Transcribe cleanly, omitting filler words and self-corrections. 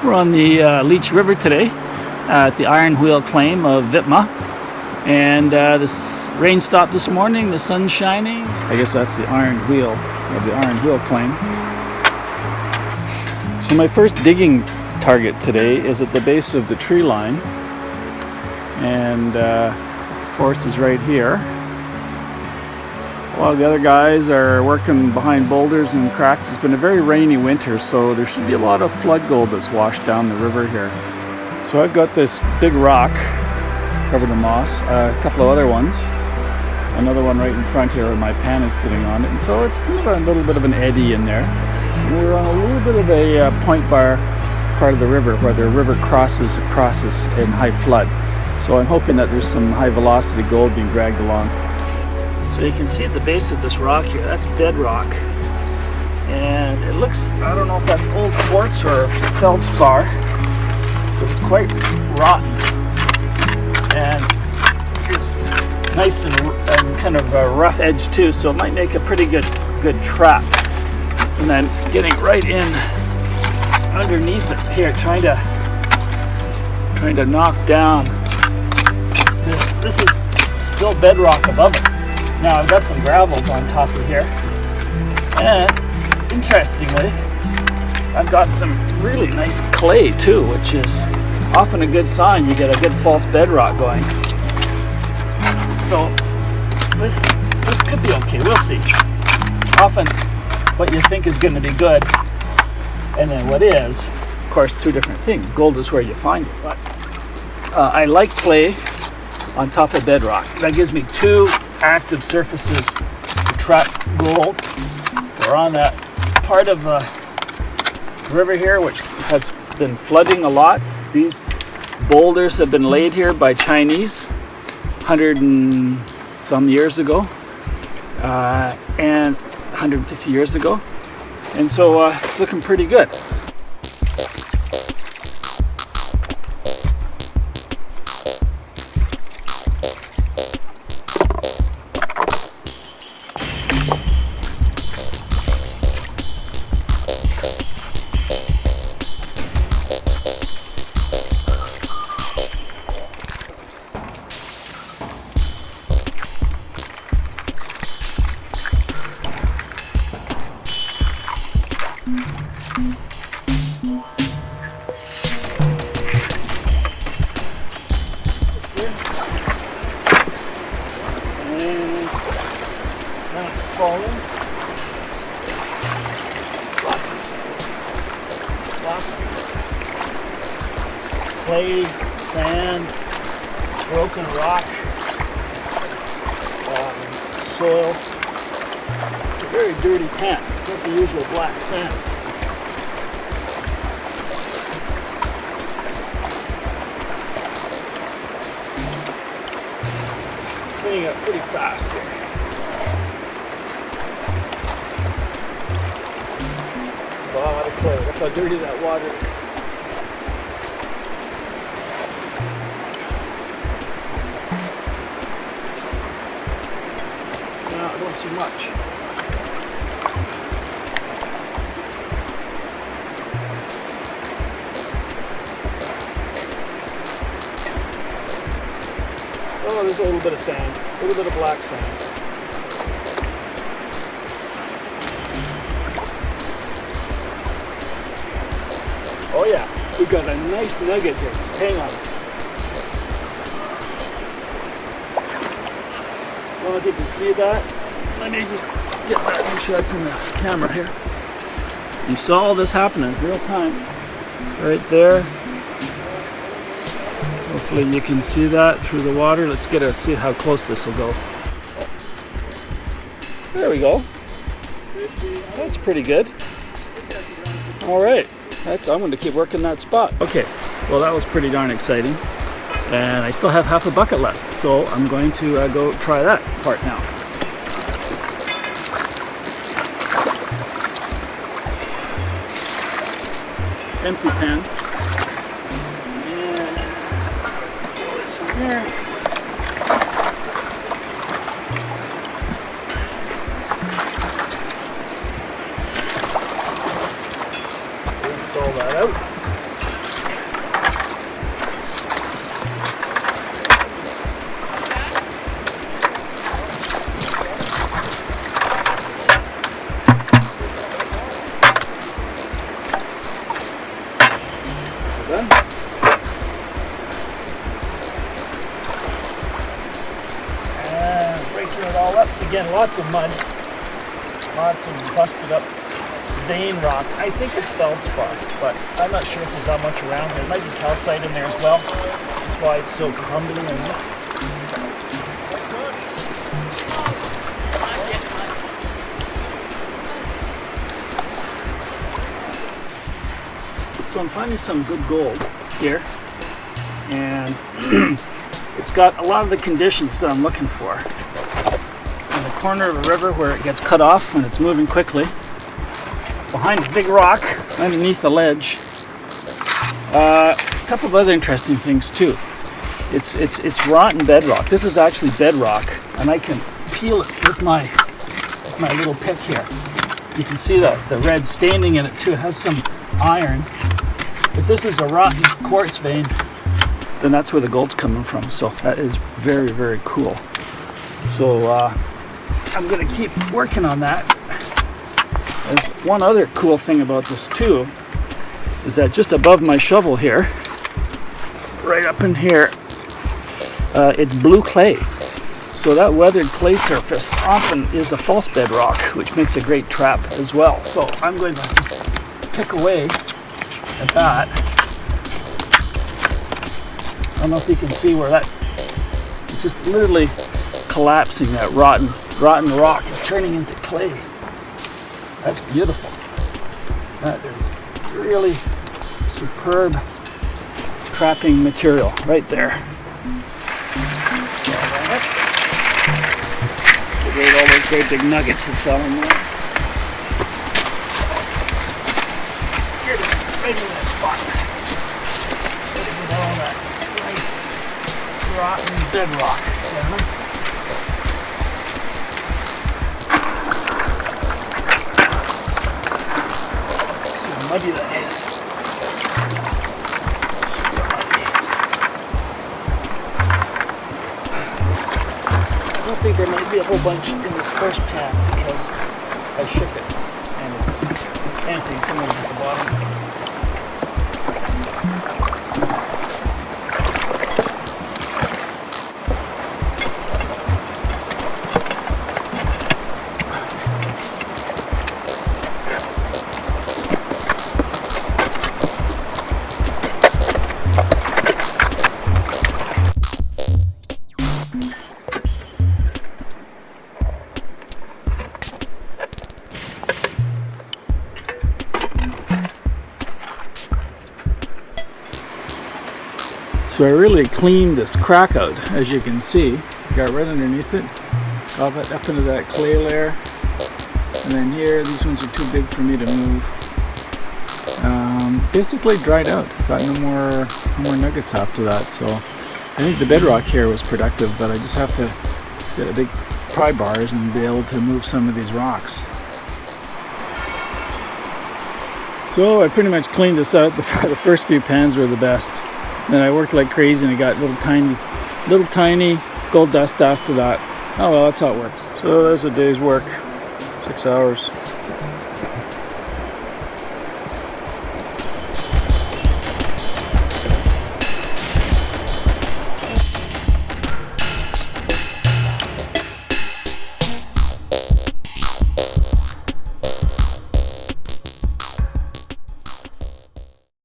We're on the Leech River today at the Iron Wheel claim of VIPMA. And this rain stopped this morning, the sun's shining. I guess that's the Iron Wheel of the Iron Wheel claim. So my first digging target today is at the base of the tree line. And this forest is right here. A lot of the other guys are working behind boulders and cracks. It's been a very rainy winter, so there should be a lot of flood gold that's washed down the river here. So I've got this big rock covered in moss, a couple of other ones, another one right in front here where my pan is sitting on it, and so it's kind of a little bit of an eddy in there. And we're on a little bit of a point bar part of the river where the river crosses across this in high flood. So I'm hoping that there's some high velocity gold being dragged along. So you can see at the base of this rock here, that's bedrock. And it looks, I don't know if that's old quartz or feldspar, but it's quite rotten. And it's nice and kind of a rough edge too, so it might make a pretty good trap. And then getting right in underneath it here, trying to knock down. This is still bedrock above it. Now I've got some gravels on top of here, and interestingly I've got some really nice clay too, which is often a good sign you get a good false bedrock going. So this could be okay, we'll see. Often what you think is going to be good and then what is, of course, two different things. Gold is where you find it, but I like clay on top of bedrock. That gives me two active surfaces to trap gold. We're on that part of the river here which has been flooding a lot. These boulders have been laid here by Chinese 100 and some years ago and 150 years ago, and so it's looking pretty good. Lots of clay, sand, broken rock, soil. It's a very dirty pan. It's not the usual black sands. Cleaning up pretty fast here. A lot of clay. Look how dirty that water is. No, I don't see much. Oh, there's a little bit of sand, a little bit of black sand. Oh yeah, we've got a nice nugget here. Just hang on. I don't know if you can see that. Let me just get that, make sure that's in the camera here. You saw all this happening in real time. Right there. Hopefully you can see that through the water. Let's see how close this will go. There we go. That's pretty good. All right. I'm going to keep working that spot. Okay, well that was pretty darn exciting, and I still have half a bucket left, so I'm going to go try that part now. Empty pan. And throw this in here. All that out. again, lots of mud, lots of busted up vein rock. I think it's feldspar, but I'm not sure if there's that much around. There might be calcite in there as well. That's why it's so crumbly and so I'm finding some good gold here, and it's got a lot of the conditions that I'm looking for. In the corner of a river where it gets cut off when it's moving quickly, behind a big rock underneath the ledge. A couple of other interesting things too. It's rotten bedrock. This is actually bedrock, and I can peel it with my little pick here. You can see the red staining in it too. It has some iron. If this is a rotten quartz vein, then that's where the gold's coming from. So that is very, very cool. So I'm going to keep working on that. There's one other cool thing about this too, is that just above my shovel here, right up in here, it's blue clay. So that weathered clay surface often is a false bedrock, which makes a great trap as well. So I'm going to just pick away at that. I don't know if you can see where that, it's just literally collapsing. That rotten rock is turning into clay. That's beautiful. That is really superb trapping material right there. So look at all those great big nuggets that fell in there. Right in that spot. Putting down that nice rotten bedrock. See how muddy that is. Super muddy. I don't think there might be a whole bunch in this first pan because I shook it and it's empty somewhere at the bottom. So I really cleaned this crack out, as you can see. Got right underneath it, got it up into that clay layer, and then here, these ones are too big for me to move. Basically dried out. Got no more nuggets after that. So I think the bedrock here was productive, but I just have to get a big pry bars and be able to move some of these rocks. So I pretty much cleaned this out. The first few pans were the best. Then I worked like crazy and I got little tiny gold dust after that. Oh well, that's how it works. So there's a day's work, 6 hours.